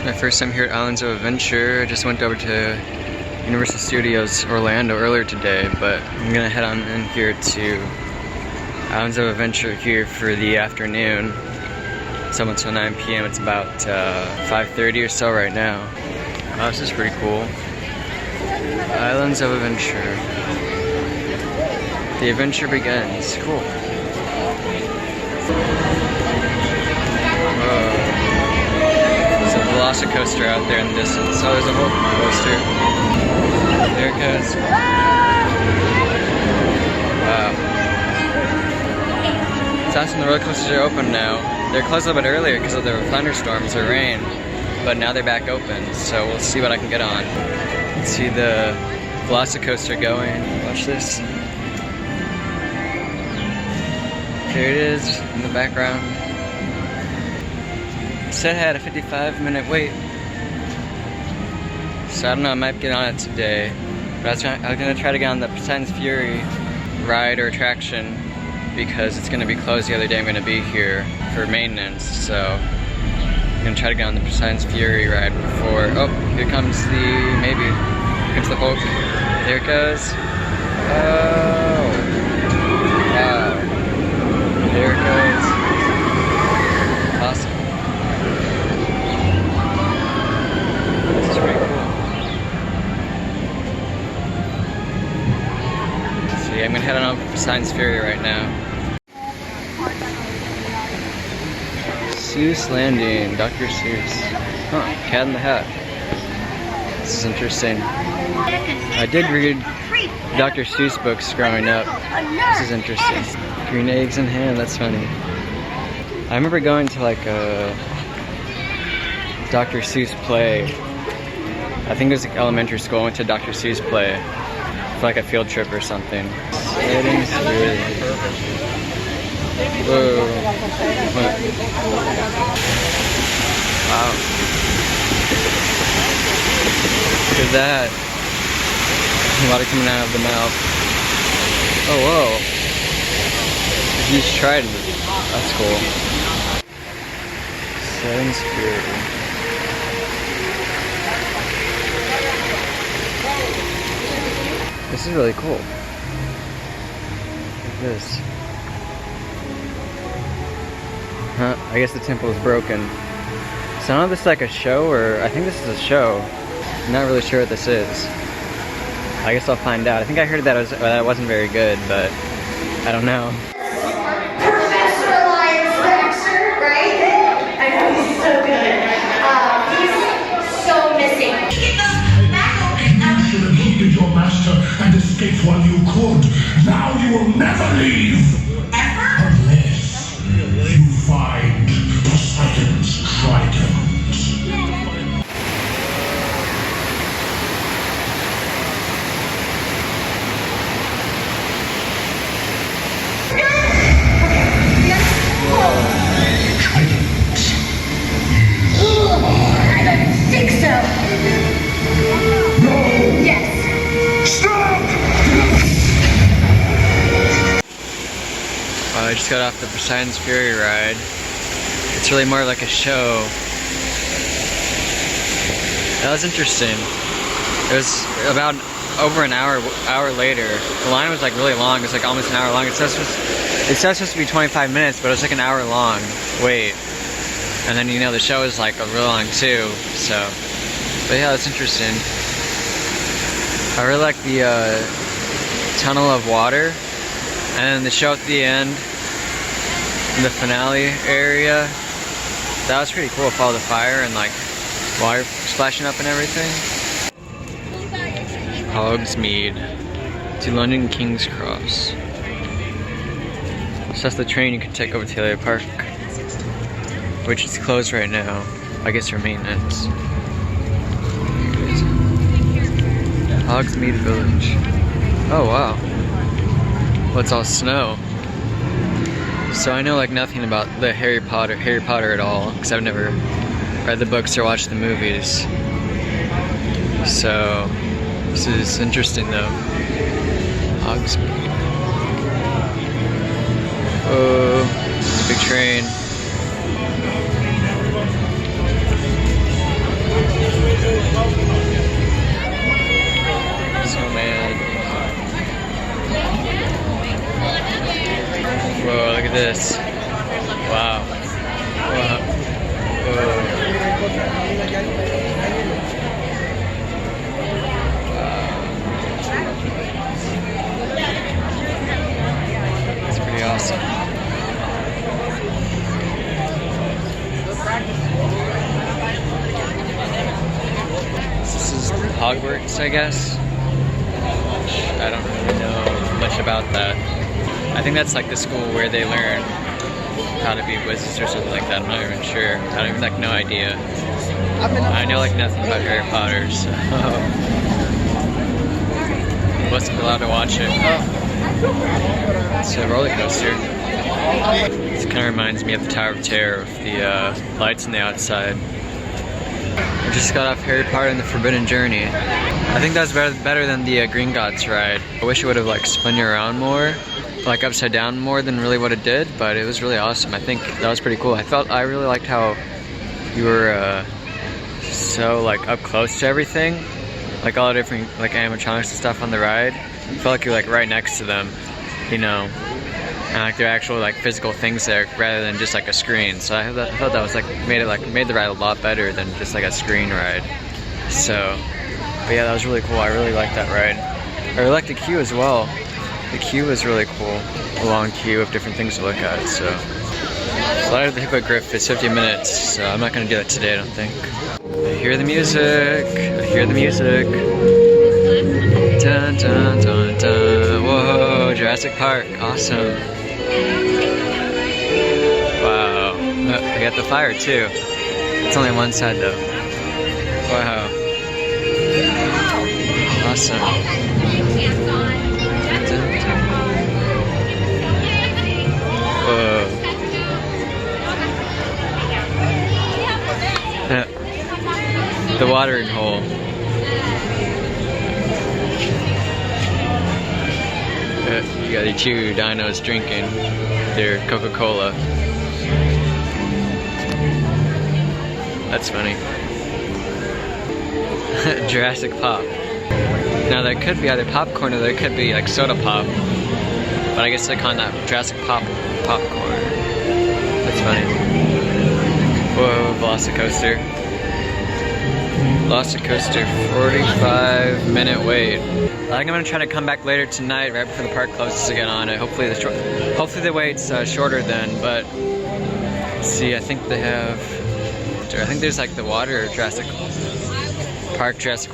My first time here at Islands of Adventure. I just went over to Universal Studios Orlando earlier today, but I'm gonna head on in here to Islands of Adventure here for the afternoon. It's up until 9 p.m. It's about 5:30 or so right now. Oh, this is pretty cool. Islands of Adventure. The adventure begins. Cool. There's a Velocicoaster out there in the distance. Oh, there's a whole coaster. There it goes. Wow. It's awesome. The roller coasters are open now. They're closed a little bit earlier because of the thunderstorms or rain, but now they're back open. So we'll see what I can get on. Let's see the Velocicoaster going. Watch this. There it is in the background. It said it had a 55-minute wait. So I don't know, I might get on it today. But I was gonna try to get on the Poseidon's Fury ride or attraction because it's gonna be closed the other day. I'm gonna be here for maintenance. So I'm gonna try to get on the Poseidon's Fury ride before. Oh, here comes the, maybe. Here comes the Hulk. There it goes. Oh. Wow. There it goes. Awesome. This is pretty cool. Let's see, I'm gonna head on over to Poseidon's Fury right now. Seuss Landing, Dr. Seuss. Huh, Cat in the Hat. This is interesting. I did read Dr. Seuss books growing up. This is interesting. Green eggs in hand, that's funny. I remember going to like a Dr. Seuss play. I think it was like elementary school. I went to a Dr. Seuss play for like a field trip or something. Whoa. Wow. Look at that. Water coming out of the mouth. Oh, whoa. Huge trident. That's cool. Seven Spirit. This is really cool. Look at this. Huh, I guess the temple is broken. So I don't know if this is like a show or I think this is a show. I'm not really sure what this is. I guess I'll find out. I think I heard that it wasn't very good, but I don't know. And escape while you could. Now you will never leave. Ever? Unless you find Poseidon's trident. I don't think so. No! Yes. I just got off the Poseidon's Fury ride. It's really more like a show. That was interesting. It was about over an hour later. The line was like really long. It was like almost an hour long. It says supposed to be 25 minutes, but it was like an hour long wait. And then, you know, the show is like a real long too. So, but yeah, that's interesting. I really like the tunnel of water, and then the show at the end, in the finale area. That was pretty cool. Follow the fire and like water splashing up and everything. Hogsmeade to London King's Cross. So that's the train you can take over to Helio Park, which is closed right now, I guess for maintenance. Hogsmeade Village. Oh wow. Well, it's all snow. So I know like nothing about the Harry Potter at all, because I've never read the books or watched the movies. So this is interesting though. Hogsmeade. Oh, it's a big train. this. Wow. Whoa. That's pretty awesome. This is Hogwarts, I guess. I don't really know much about that. I think that's like the school where they learn how to be wizards or something like that. I'm not even sure. I don't even like no idea. I know like nothing about Harry Potter, so I wasn't allowed to watch it. It's a roller coaster. This kind of reminds me of the Tower of Terror with the lights on the outside. I just got off Harry Potter and the Forbidden Journey. I think that's better than the Green Gods ride. I wish it would have like spun you around more, like upside down more than really what it did, but it was really awesome. I think that was pretty cool. I really liked how you were so like up close to everything, like all the different like animatronics and stuff on the ride. I felt like you're like right next to them, you know, and like they're actual like physical things there rather than just like a screen. So I thought that was like made the ride a lot better than just like a screen ride. So, but yeah, that was really cool. I really liked that ride. I really liked the queue as well. The queue was really cool. A long queue of different things to look at. So, Flight of the Hippogriff is 50 minutes. So I'm not gonna do that today, I don't think. I hear the music. I hear the music. Dun dun dun dun. Whoa, Jurassic Park, awesome. Wow. We got the fire too. It's only on one side though. Wow. Awesome. Whoa. The watering hole. You got the two dinos drinking their Coca-Cola. That's funny. Jurassic Pop. Now there could be either popcorn or there could be like soda pop. But I guess they call that Jurassic popcorn. That's funny. Whoa, Velocicoaster. Velocicoaster, 45-minute wait. I think I'm gonna try to come back later tonight, right before the park closes again on it. Hopefully the wait's shorter then. But see, I think they have. I think there's like the water Jurassic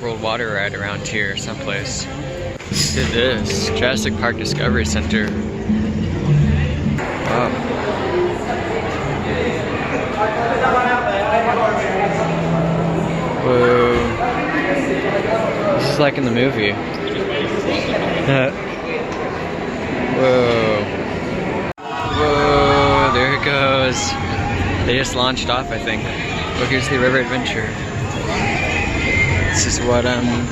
World water ride around here someplace. Look at this, Jurassic Park Discovery Center. Wow. Whoa. This is like in the movie. Whoa. Whoa, there it goes. They just launched off, I think. Look, here's the River Adventure. This is what I'm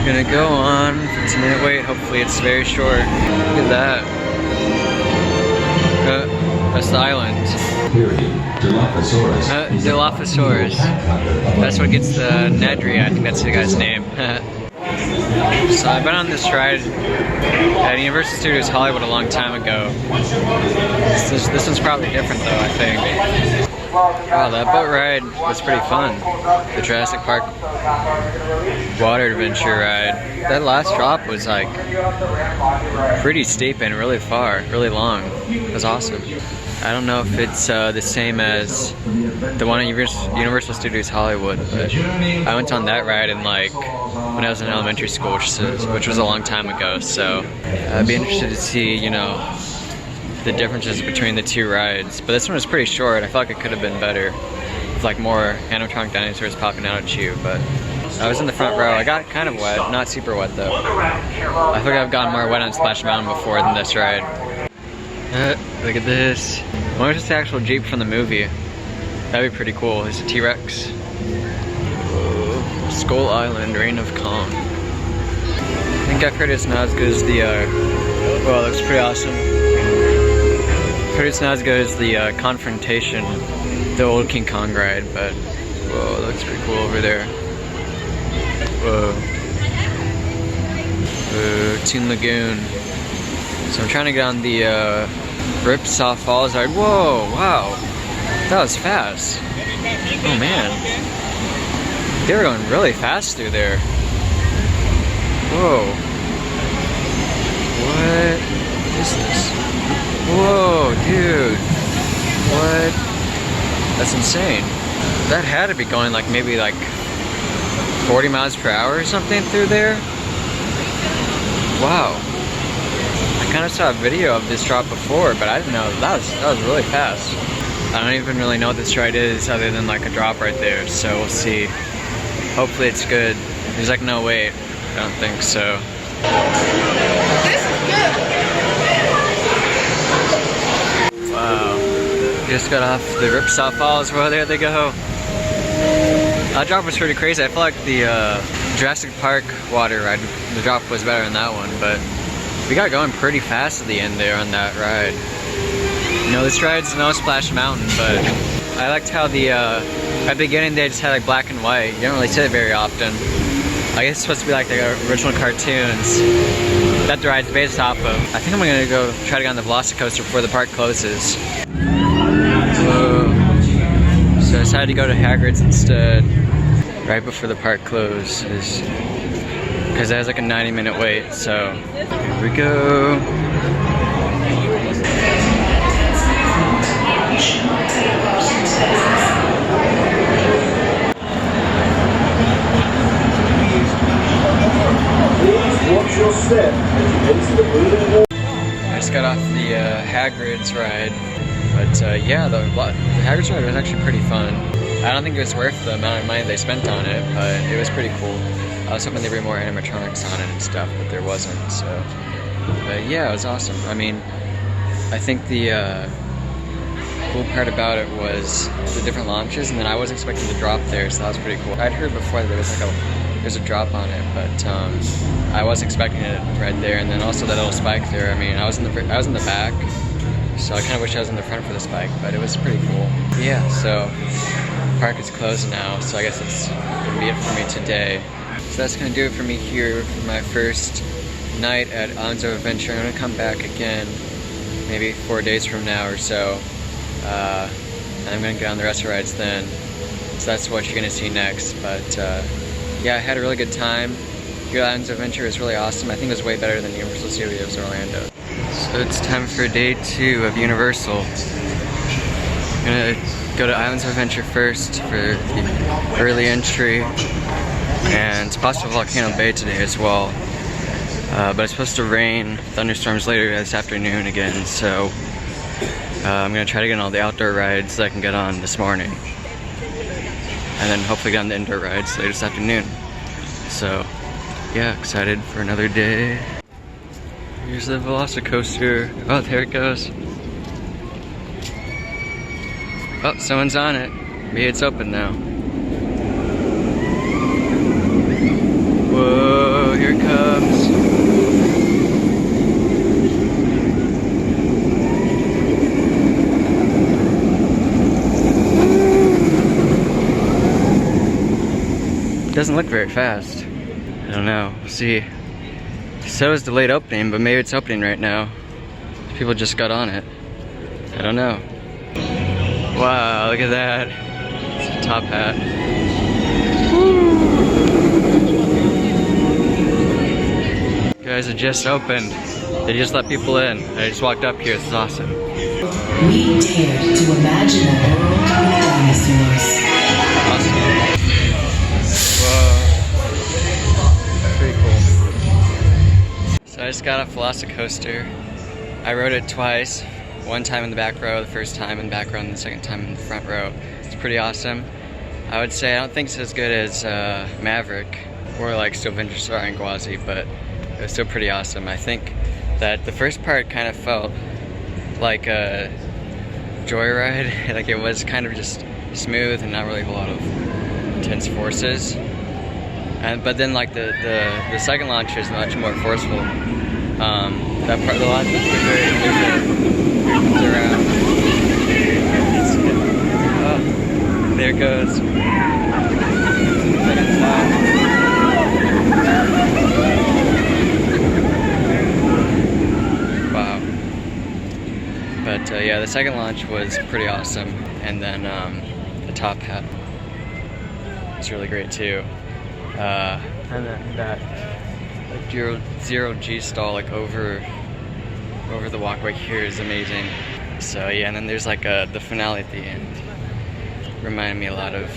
gonna go on. 15-minute wait. Hopefully it's very short. Look at that. That's the island. Dilophosaurus. That's what gets the Nedry. I think that's the guy's name. So I've been on this ride at Universal Studios Hollywood a long time ago. This one's probably different though, I think. Wow, that boat ride was pretty fun. The Jurassic Park water adventure ride. That last drop was like pretty steep and really far, really long. It was awesome. I don't know if it's the same as the one at Universal Studios Hollywood, but I went on that ride in like when I was in elementary school, which was a long time ago. So I'd be interested to see, you know, the differences between the two rides. But this one was pretty short. I felt like it could have been better with like more animatronic dinosaurs popping out at you. But I was in the front row. I got kind of wet, not super wet though. I think I've gotten more wet on Splash Mountain before than this ride. Look at this. What was this the actual Jeep from the movie? That'd be pretty cool. It's a T-Rex. Skull Island, Reign of Kong. I think I've heard it's not as good as the, well, it looks pretty awesome. I've heard it's not as good as the Confrontation, the old King Kong ride, but, whoa, it looks pretty cool over there. Whoa. Toon Lagoon. So I'm trying to get on the Ripsaw Falls ride. Whoa, wow. That was fast. Oh man. They were going really fast through there. Whoa. What is this? Whoa, dude. What? That's insane. That had to be going like maybe like 40 miles per hour or something through there. Wow. I kind of saw a video of this drop before, but I didn't know that was really fast. I don't even really know what this ride is other than like a drop right there, so we'll see. Hopefully it's good. There's like no wait. I don't think so. This is good. Wow. Just got off the Ripsaw Falls. Well, there they go. That drop was pretty crazy. I feel like the Jurassic Park water ride, the drop was better than that one, but we got going pretty fast at the end there on that ride. You know, this ride's no Splash Mountain, but I liked how the at the beginning they just had like black and white. You don't really see it very often. I guess it's supposed to be like the original cartoons that the ride's based off of. I think I'm gonna go try to get on the Velocicoaster before the park closes. Whoa. So I decided to go to Hagrid's instead, right before the park closes, because it has like a 90-minute wait, so here we go. Watch your step as you enter the moving wall. I just got off the Hagrid's ride, but yeah, the Hagrid's ride was actually pretty fun. I don't think it was worth the amount of money they spent on it, but it was pretty cool. I was hoping there'd be more animatronics on it and stuff, but there wasn't, so. But yeah, it was awesome. I mean, I think the cool part about it was the different launches, and then I wasn't expecting to drop there, so that was pretty cool. I'd heard before that there was like there's a drop on it, but I was expecting it right there, and then also that little spike there. I mean, I was in the back, so I kind of wish I was in the front for the spike, but it was pretty cool. Yeah, so the park is closed now, so I guess that's gonna be it for me today. So that's gonna do it for me here for my first night at Islands of Adventure. I'm gonna come back again, maybe 4 days from now or so, and I'm gonna get on the rest of the rides then. So that's what you're gonna see next. But yeah, I had a really good time. Your Islands of Adventure is really awesome. I think it was way better than Universal Studios Orlando. So it's time for day 2 of Universal. I'm gonna go to Islands of Adventure first for the early entry, and it's possible Volcano Bay today as well. But it's supposed to rain, thunderstorms later this afternoon again, so I'm gonna try to get on all the outdoor rides that I can get on this morning, and then hopefully get on the indoor rides later this afternoon. So yeah, excited for another day. Here's the Velocicoaster. Oh, there it goes. Oh, someone's on it. Maybe it's open now. Whoa, here it comes. Doesn't look very fast. I don't know, we'll see. So is delayed opening, but maybe it's opening right now. People just got on it. I don't know. Wow, look at that. It's a top hat. Woo. You guys, it just opened. They just let people in. I just walked up here, this is awesome. We dared to imagine a world with dinosaurs. Awesome. Whoa. Pretty cool. So I just got off Velocicoaster. I rode it twice. One time in the back row, the first time in the back row, and the second time in the front row. It's pretty awesome. I would say I don't think it's as good as Maverick or like Steel Adventure Star and Gwazi, but it was still pretty awesome. I think that the first part kind of felt like a joyride. Like it was kind of just smooth and not really a whole lot of intense forces. But then like the second launch is much more forceful. That part of the launch was very comes around. Oh, there it goes. Second time. Wow. But the second launch was pretty awesome, and then the top hat was really great too. And then that zero G stall like over the walkway here is amazing. So yeah, and then there's like the finale at the end. Reminded me a lot of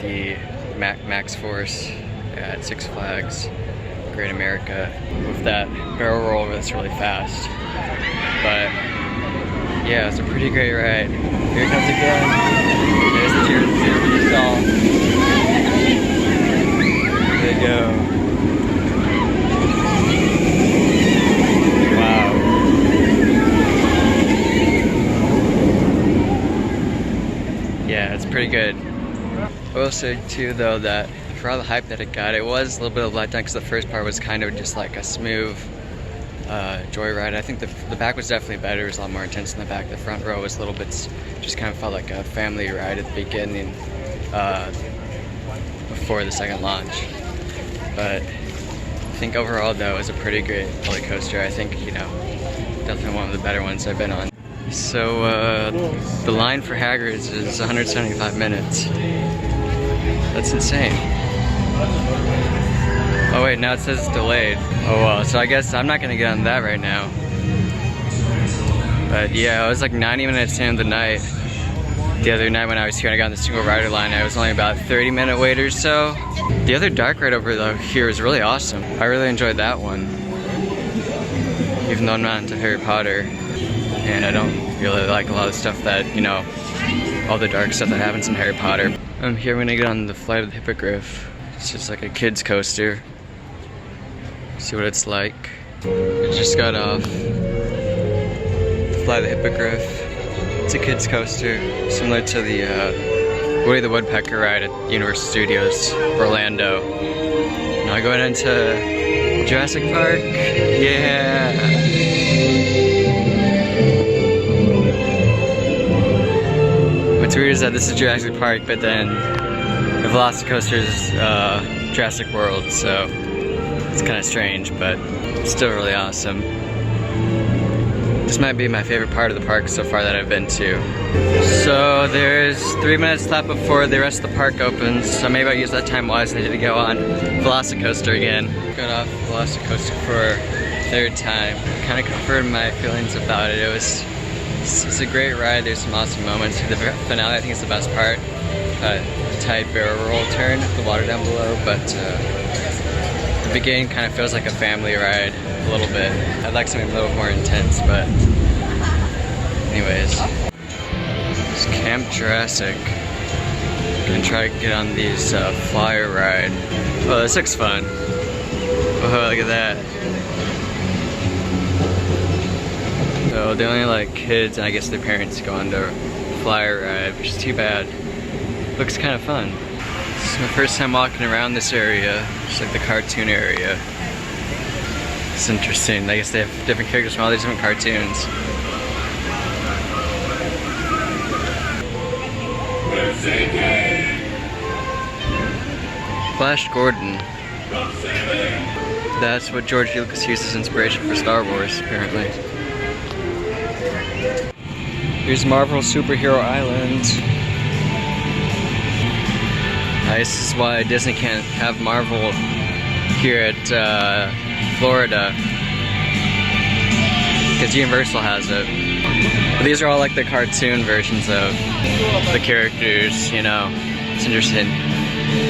the Max Force at Six Flags Great America with that barrel roll that's really fast. But yeah, it's a pretty great ride. Here it comes again. There's the zero G stall. There you go. Wow. Yeah, it's pretty good. I will say too though that for all the hype that it got, it was a little bit of a letdown because the first part was kind of just like a smooth joyride. I think the back was definitely better. It was a lot more intense in the back. The front row was a little bit, just kind of felt like a family ride at the beginning before the second launch. But I think overall though it was a pretty great roller coaster. I think, you know, definitely one of the better ones I've been on. So the line for Hagrid's is 175 minutes. That's insane. Oh wait, now it says it's delayed. Oh well, so I guess I'm not gonna get on that right now. But yeah, I was like 90 minutes into the night. The other night when I was here and I got on the single rider line, I was only about 30-minute wait or so. The other dark ride over here is really awesome. I really enjoyed that one. Even though I'm not into Harry Potter. And I don't really like a lot of stuff that, you know, all the dark stuff that happens in Harry Potter. Here I'm gonna get on the Flight of the Hippogriff. It's just like a kid's coaster. See what it's like. I just got off the Flight of the Hippogriff. It's a kid's coaster, similar to the Woody the Woodpecker ride at Universal Studios, Orlando. Now going into Jurassic Park. Yeah! What's weird is that this is Jurassic Park, but then the Velocicoaster is Jurassic World, so it's kind of strange, but still really awesome. This might be my favorite part of the park so far that I've been to. So there's 3 minutes left before the rest of the park opens, so maybe I'll use that time wisely to go on Velocicoaster again. Got off Velocicoaster for a third time. Kind of confirmed my feelings about it. It's a great ride. There's some awesome moments. The finale I think is the best part. Tight barrel roll turn, the water down below, but the beginning kind of feels like a family ride a little bit. I'd like something a little more intense, but anyways. It's Camp Jurassic. Gonna try to get on these flyer ride. Oh, this looks fun. Oh, look at that. So they only let kids and I guess their parents go on the flyer ride, which is too bad. Looks kind of fun. This is my first time walking around this area. It's like the cartoon area. It's interesting. I guess they have different characters from all these different cartoons. Flash Gordon. That's what George Lucas used as inspiration for Star Wars, apparently. Here's Marvel Superhero Island. This is why Disney can't have Marvel here at Florida, because Universal has it. But these are all like the cartoon versions of the characters, you know. It's interesting.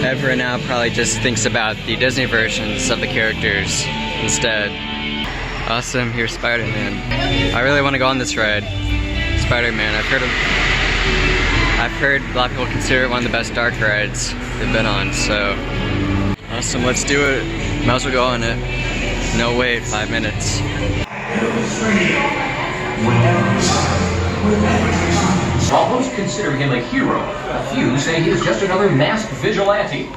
Everyone now probably just thinks about the Disney versions of the characters instead. Awesome, here's Spider-Man. I really want to go on this ride. Spider-Man, I've heard a lot of people consider it one of the best dark rides they've been on, so awesome, let's do it. Might as well go on it. No wait, 5 minutes. While most consider him a hero, a few say he is just another masked vigilante.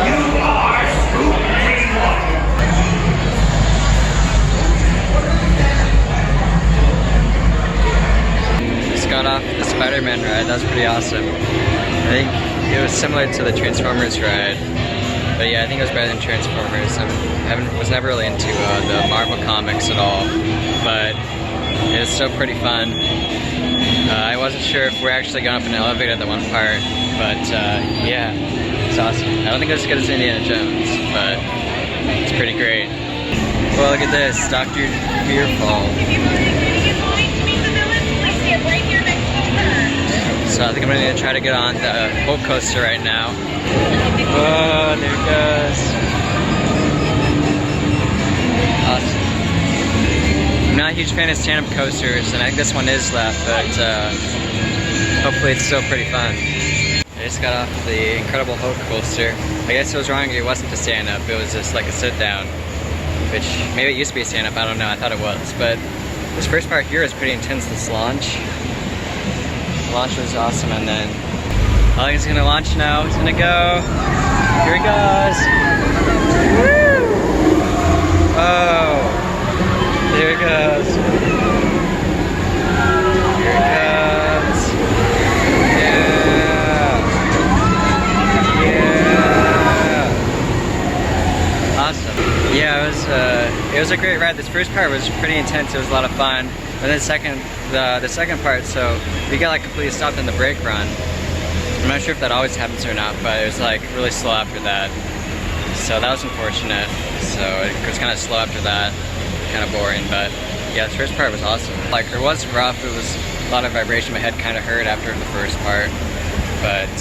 You Spider-Man ride. That was pretty awesome. I think it was similar to the Transformers ride. But yeah, I think it was better than Transformers. I was never really into the Marvel comics at all. But it was still pretty fun. I wasn't sure if we're actually going up in an elevator at the one part. But yeah, it's awesome. I don't think it's as good as Indiana Jones, but it's pretty great. Well, look at this, Dr. Fearfall. So I think I'm gonna try to get on the Hulk coaster right now. Oh, there it goes. Awesome. I'm not a huge fan of stand-up coasters, and I think this one is left, but hopefully it's still pretty fun. I just got off the Incredible Hulk coaster. I guess I was wrong, it wasn't a stand-up, it was just like a sit-down. Which, maybe it used to be a stand-up, I don't know, I thought it was. But this first part here is pretty intense, this launch. The launch was awesome, and then I think it's gonna launch now. It's gonna go. Here it goes. Woo! Oh, there it goes. Here it goes. Yeah. Yeah. Awesome. Yeah, it was a great ride. This first part was pretty intense. It was a lot of fun. And then the second part, so we got like completely stopped in the brake run. I'm not sure if that always happens or not, but it was like really slow after that. So that was unfortunate. So it was kind of slow after that, kind of boring. But yeah, the first part was awesome. Like it was rough. It was a lot of vibration. My head kind of hurt after the first part, but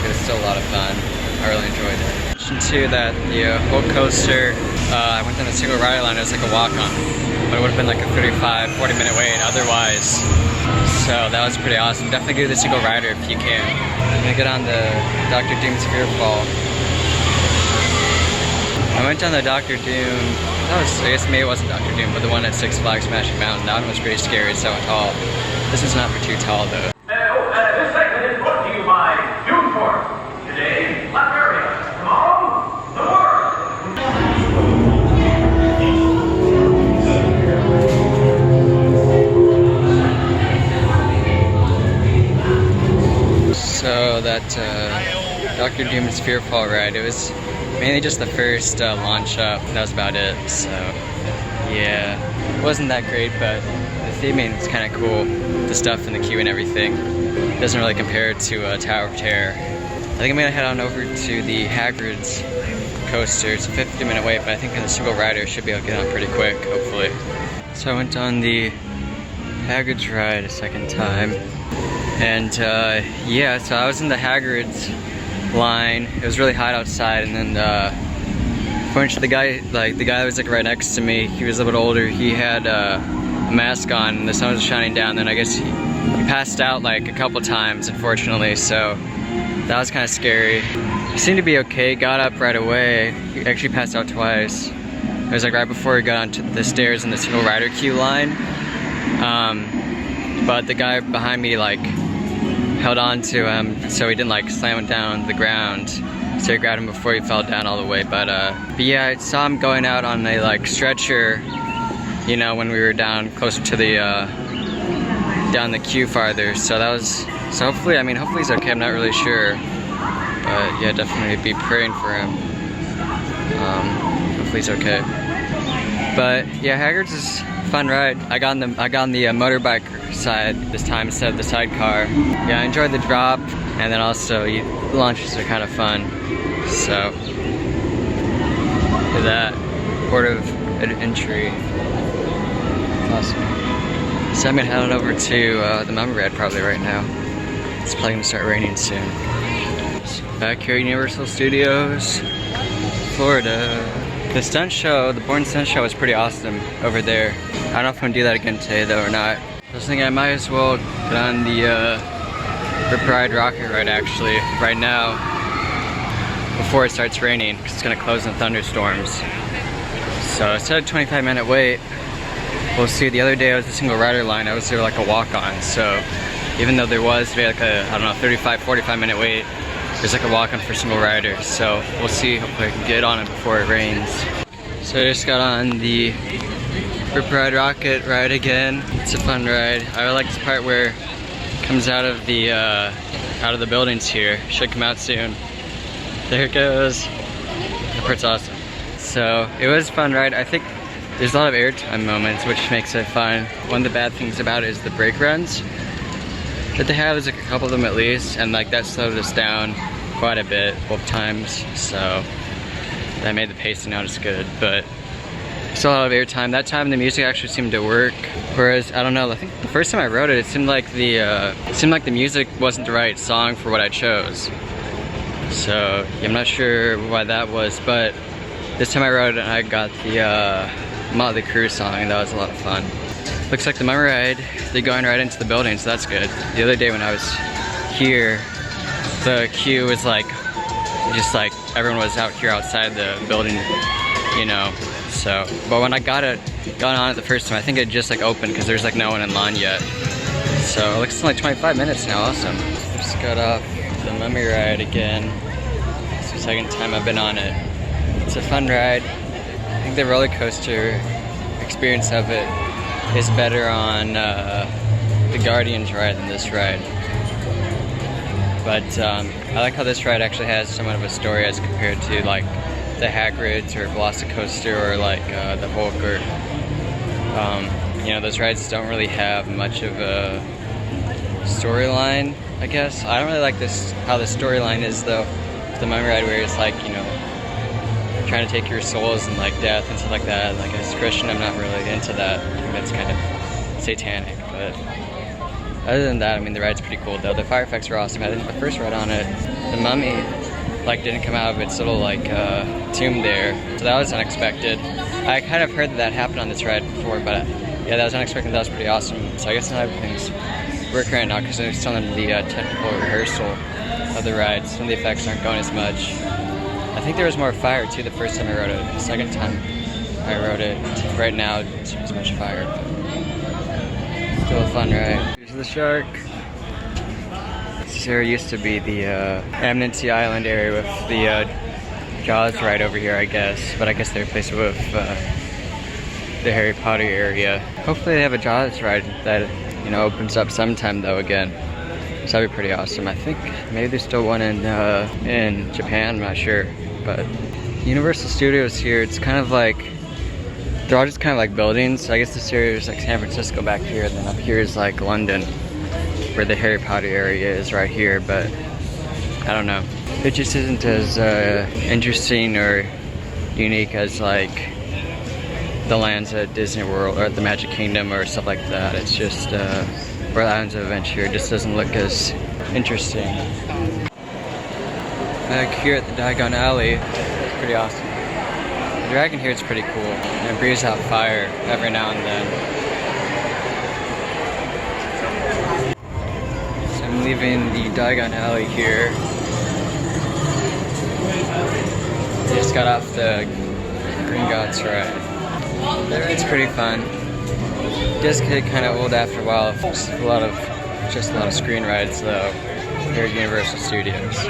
it was still a lot of fun. I really enjoyed it. To that, the Hulk coaster, I went on a single rider line. It was like a walk-on, but it would have been like a 35, 40-minute wait otherwise. So that was pretty awesome. Definitely do the single rider if you can. I'm gonna get on the Dr. Doom's Fearfall. I went on the Dr. Doom. I guess maybe it wasn't Dr. Doom, but the one at Six Flags Magic Mountain. That one was pretty scary. It's so tall. This is not for too tall though. This segment is brought to you by Doom Force. Today, Latveria. Tomorrow, the world. So that Dr. Doom's Fearfall ride, it was mainly just the first launch up. That was about it. So yeah, it wasn't that great, but the theming was kind of cool. The stuff in the queue and everything. It doesn't really compare to Tower of Terror. I think I'm gonna head on over to the Hagrid's coaster. It's a 50-minute wait, but I think in the single rider should be able to get on pretty quick, hopefully. So I went on the Hagrid's ride a second time. And yeah, so I was in the Hagrid's line. It was really hot outside, and then fortunately the guy that was like right next to me, he was a little bit older. He had a mask on, and the sun was shining down. Then I guess he passed out like a couple times, unfortunately. So that was kind of scary. He seemed to be okay. Got up right away. He actually passed out twice. It was like right before he got onto the stairs in the single rider queue line. But the guy behind me like held on to him, so he didn't like slam him down the ground. So he grabbed him before he fell down all the way. But yeah, I saw him going out on a like stretcher, you know, when we were down closer to the down the queue farther. So that was, so hopefully, I mean, hopefully he's okay. I'm not really sure, but yeah, definitely be praying for him. Hopefully he's okay. But yeah, Hagrid's is a fun ride. I got on the motorbike side this time instead of the sidecar. Yeah, I enjoyed the drop, and then also the launches are kind of fun. So look at that, port of entry. It's awesome. So I'm gonna head on over to the Mummy Ride probably right now. It's probably gonna start raining soon. Back here at Universal Studios, Florida. The stunt show, the Bourne Stunt Show was pretty awesome over there. I don't know if I'm gonna do that again today though or not. I was thinking I might as well get on the Rip Ride Rocket Ride actually right now before it starts raining, because it's gonna close in thunderstorms. So instead of 25-minute wait, we'll see. The other day I was a single rider line. I was there like a walk-on. So even though there was like a, I don't know, 35, 45-minute wait, there's like a walk-on for single rider. So we'll see. Hopefully I can get on it before it rains. So I just got on the Rip Ride Rocket Ride again. It's a fun ride. I like this part where it comes out of the buildings here. Should come out soon. There it goes. That part's awesome. So it was a fun ride. I think there's a lot of airtime moments, which makes it fun. One of the bad things about it is the brake runs that they have. Is like a couple of them at least, and like that slowed us down quite a bit both times. So that made the pacing not as good, but still a lot of airtime. That time the music actually seemed to work. Whereas I don't know, I think the first time I rode it, it seemed like the music wasn't the right song for what I chose. So yeah, I'm not sure why that was, but this time I rode it and I got the Motley Crue song, and that was a lot of fun. Looks like the Mummy ride, they're going right into the building, so that's good. The other day when I was here, the queue was like, just like everyone was out here outside the building, you know. So, but when I got on it the first time, I think it just like opened because there's like no one in line yet. So it looks like 25 minutes now, awesome. Just got off the Mummy ride again. It's the second time I've been on it. It's a fun ride. I think the roller coaster experience of it is better on the Guardians ride than this ride. But I like how this ride actually has somewhat of a story as compared to like the Hagrid's or Velocicoaster or like the Hulk or you know, those rides don't really have much of a storyline, I guess. I don't really like this how the storyline is though. The Mummy ride where it's like, you know, trying to take your souls and like death and stuff like that. Like as a Christian, I'm not really into that. I think that's kind of satanic, but other than that, I mean, the ride's pretty cool though. The fire effects are awesome. I think the first ride on it, the Mummy like didn't come out of its little like tomb there, so that was unexpected. I kind of heard that happened on this ride before, but yeah, that was unexpected. That was pretty awesome. So I guess not everything's working right now because they're still in the technical rehearsal of the ride. Some of the effects aren't going as much. I think there was more fire too the first time I rode it. The second time I rode it, right now it's as much fire. But still a fun ride. Here's the shark. There used to be the Amnesty Island area with the Jaws ride over here, I guess. But I guess they replaced it with the Harry Potter area. Hopefully they have a Jaws ride that, you know, opens up sometime though again. So that'd be pretty awesome. I think maybe there's still one in Japan, I'm not sure. But Universal Studios here, it's kind of like, they're all just kind of like buildings. So I guess this area is like San Francisco back here, and then up here is like London, where the Harry Potter area is right here, but I don't know. It just isn't as interesting or unique as like the lands at Disney World or at the Magic Kingdom or stuff like that. It's just where Islands of Adventure just doesn't look as interesting. Back here at the Diagon Alley, it's pretty awesome. The dragon here is pretty cool, and it breathes out fire every now and then. So I'm leaving the Diagon Alley here. I just got off the Gringotts ride. It's pretty fun. It does get kind of old after a while. Just a lot of screen rides though here at Universal Studios.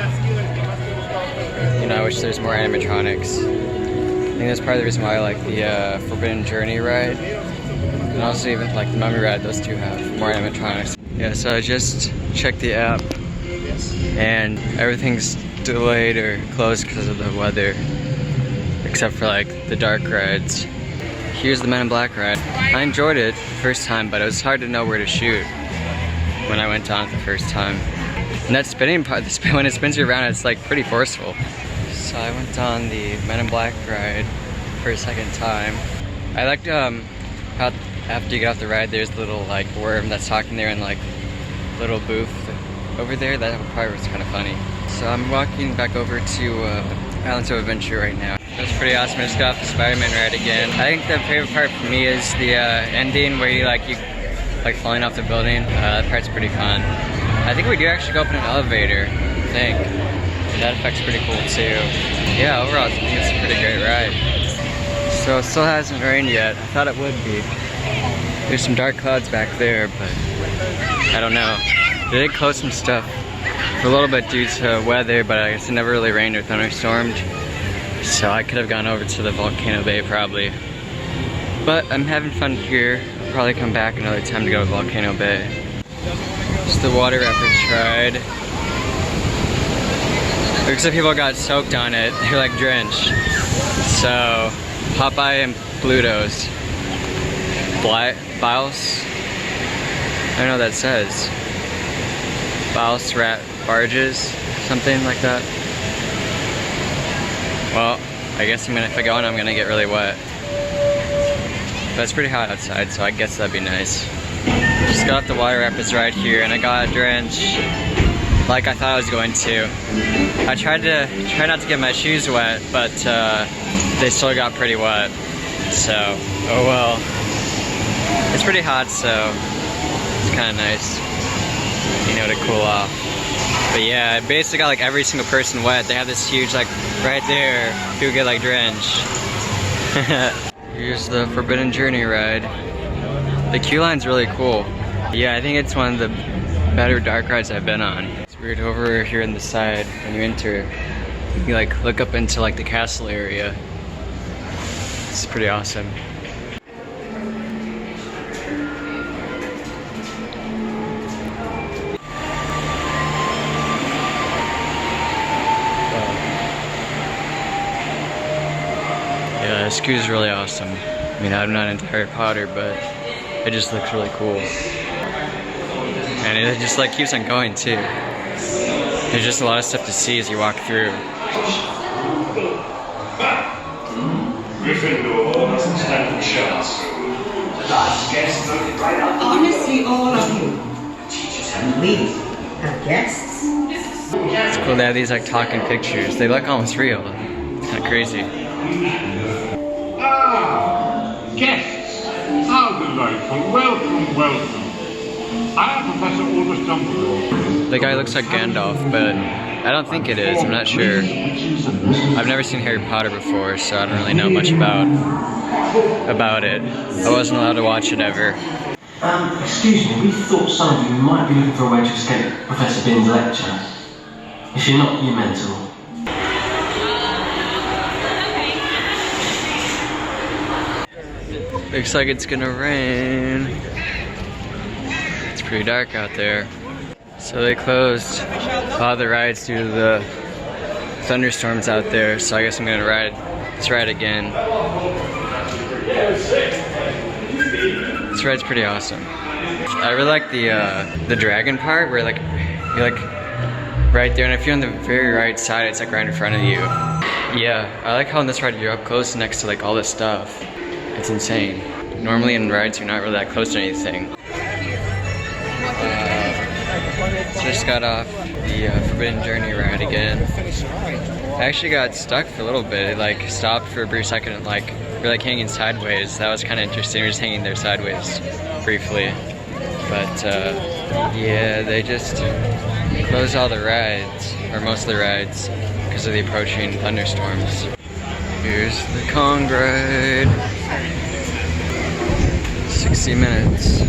You know, I wish there's more animatronics. I think that's part of the reason why I like the Forbidden Journey ride, and also even like the Mummy ride. Those two have more animatronics. Yeah, so I just checked the app, and everything's delayed or closed because of the weather, except for like the dark rides. Here's the Men in Black ride. I enjoyed it the first time, but it was hard to know where to shoot when I went on it the first time. And that spinning part, when it spins you around, it's like pretty forceful. So I went on the Men in Black ride for a second time. I liked how after you get off the ride, there's a little like worm that's talking there in like little booth over there. That part was kind of funny. So I'm walking back over to Islands of Adventure right now. It was pretty awesome. I just got off the Spider-Man ride again. I think the favorite part for me is the ending where you falling off the building. That part's pretty fun. I think we do actually go up in an elevator, I think. That effect's pretty cool too. Yeah, overall I think it's a pretty great ride. So it still hasn't rained yet. I thought it would be. There's some dark clouds back there, but I don't know. They did close some stuff for a little bit due to weather, but I guess it never really rained or thunderstormed. So I could have gone over to the Volcano Bay probably. But I'm having fun here. I'll probably come back another time to go to Volcano Bay. Just the water rapids ride. Looks like people got soaked on it. They're like drenched. So, Popeye and Pluto's. Biles? I don't know what that says. Biles rat barges? Something like that. Well, I guess if I go on, I'm gonna get really wet. But it's pretty hot outside, so I guess that'd be nice. Just got off the water rapids ride here, and I got drenched like I thought I was going to. I tried not to get my shoes wet, but they still got pretty wet. So, oh well. It's pretty hot, so it's kind of nice, you know, to cool off. But yeah, I basically got like every single person wet. They have this huge, like, right there, who get like drenched. Here's the Forbidden Journey ride. The queue line's really cool. Yeah, I think it's one of the better dark rides I've been on. It's weird, over here on the side, when you enter, you can like look up into like the castle area. It's pretty awesome. Yeah, this queue is really awesome. I mean, I'm not into Harry Potter, but it just looks really cool. And it just like keeps on going too. There's just a lot of stuff to see as you walk through. Gryffindor doesn't stand a chance. The last guest voted right up. Honestly, all of you. Teachers and we have guests. It's cool they have these like talking pictures. They look almost real. It's kind of crazy. Ah, guests. How delightful. Welcome, welcome. I am Professor Albus Dumbledore. The guy looks like Gandalf, but I don't think it is. I'm not sure. I've never seen Harry Potter before, so I don't really know much about it. I wasn't allowed to watch it ever. Excuse me, we thought some of you might be looking for a way to escape Professor Bin's lecture. If you're not, you're mental. Looks like it's gonna rain. It's pretty dark out there. So they closed a lot of the rides due to the thunderstorms out there, so I guess I'm gonna ride this ride again. This ride's pretty awesome. I really like the dragon part where like you're like right there, and if you're on the very right side, it's like right in front of you. Yeah, I like how on this ride you're up close next to like all this stuff. It's insane. Normally in rides you're not really that close to anything. Just got off the Forbidden Journey ride again. I actually got stuck for a little bit. It like stopped for a brief second and like we're like hanging sideways. That was kind of interesting. We're just hanging there sideways briefly. But yeah, they just closed all the rides, or most of the rides, because of the approaching thunderstorms. Here's the Kong ride. 60 minutes.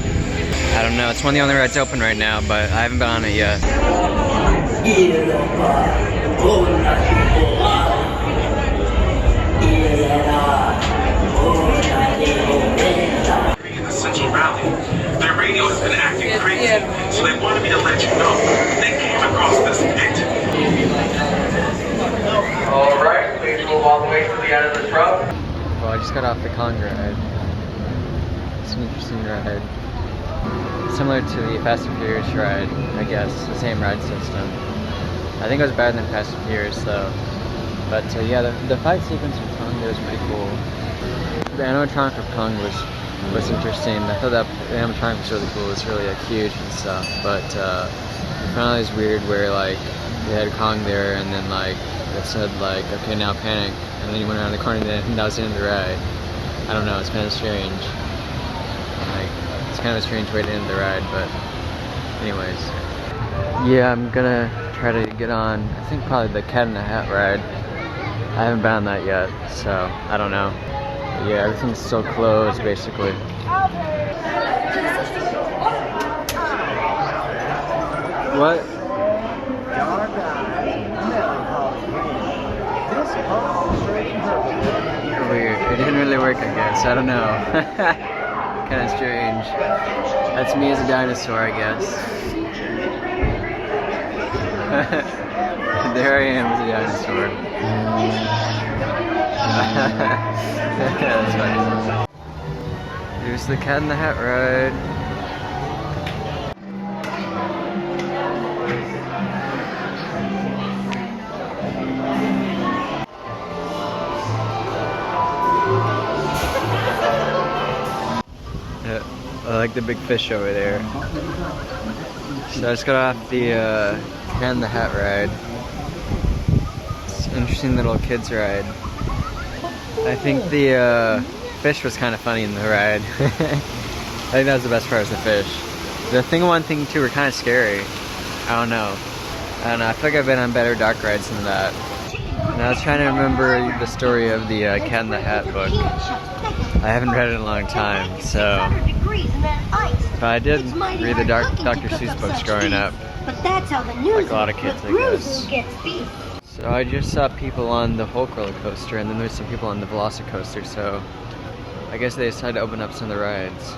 I don't know, it's one of the only rides open right now, but I haven't been on it yet. In the Central Valley, their radio has been acting crazy, so they wanted me to let you know. They came across this pit. Alright, please move all the way to the end of the truck. Well, I just got off the Kong ride. It's an interesting ride. Similar to the Fast and Furious ride, I guess, the same ride system. I think it was better than Fast and Furious though. But yeah, the fight sequence with Kong there was pretty cool. The animatronic of Kong was interesting. I thought that the animatronic was really cool. It's really like huge and stuff. But we found this weird where like they had Kong there and then like it said like, okay, now panic, and then you went around the corner and then that was the end of the ride. I don't know, it's kind of strange. Like, it's kind of a strange way to end the ride, but anyways. Yeah, I'm gonna try to get on, I think probably the Cat in the Hat ride. I haven't been on that yet, so I don't know. But yeah, everything's still closed basically. What? Weird. It didn't really work, I guess. I don't know. kind of strange. That's me as a dinosaur, I guess. There I am as a dinosaur. That's funny. Here's the Cat in the Hat ride. I like the big fish over there. So I just got off the Cat in the Hat ride. It's an interesting little kids ride. I think the fish was kind of funny in the ride. I think that was the best part, was the fish. The thing 1, thing 2 were kind of scary. I don't know. I feel like I've been on better dark rides than that. And I was trying to remember the story of the Cat in the Hat book. I haven't read it in a long time, so. But I did read the Dr. Seuss books growing up. But that's how the news Like a lot of kids, I guess. gets beat. So I just saw people on the Hulk roller coaster, and then there's some people on the Velocicoaster, so I guess they decided to open up some of the rides.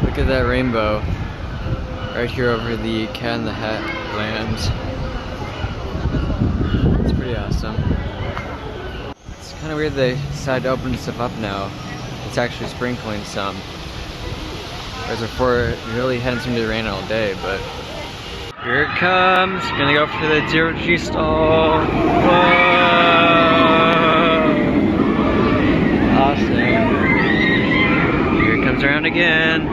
Look at that rainbow right here over the Cat in the Hat land. It's pretty awesome. It's kind of weird they decided to open stuff up now. It's actually sprinkling some. Whereas before, it really hadn't seemed to rain all day, but here it comes. Gonna go for the zero G stall. Whoa! Awesome. Here it comes around again.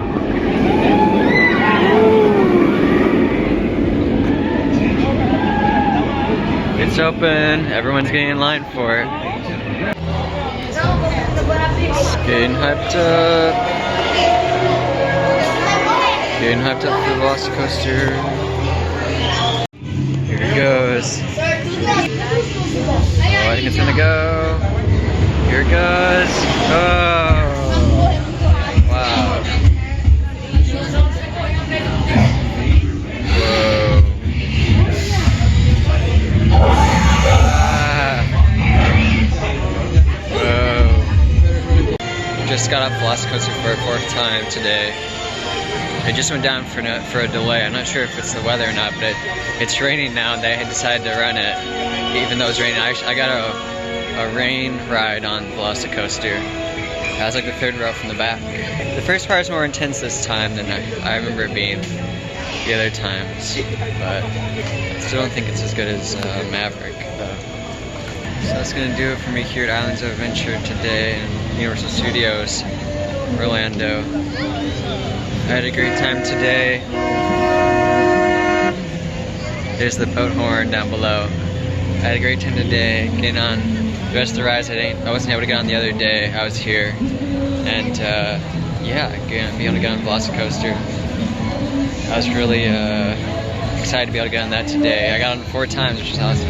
It's open. Everyone's getting in line for it. Getting hyped up. Getting hyped up for the Velocicoaster. Here it goes. Oh, I think it's gonna go. Here it goes. Oh! Wow. Whoa. Ah. Whoa. Just got off Velocicoaster for a 4th time today. It just went down for a delay. I'm not sure if it's the weather or not, but it's raining now, and they had decided to run it, even though it was raining. I got a rain ride on Velocicoaster. I was like the 3rd row from the back. The first part was more intense this time than I remember it being the other times, but I still don't think it's as good as Maverick, though. So that's gonna do it for me here at Islands of Adventure today in Universal Studios, Orlando. I had a great time today. There's the boat horn down below. I had a great time today getting on the rest of the rides. I wasn't able to get on the other day. I was here. And yeah, gonna be able to get on Velocicoaster. I was really excited to be able to get on that today. I got on 4 times, which is awesome.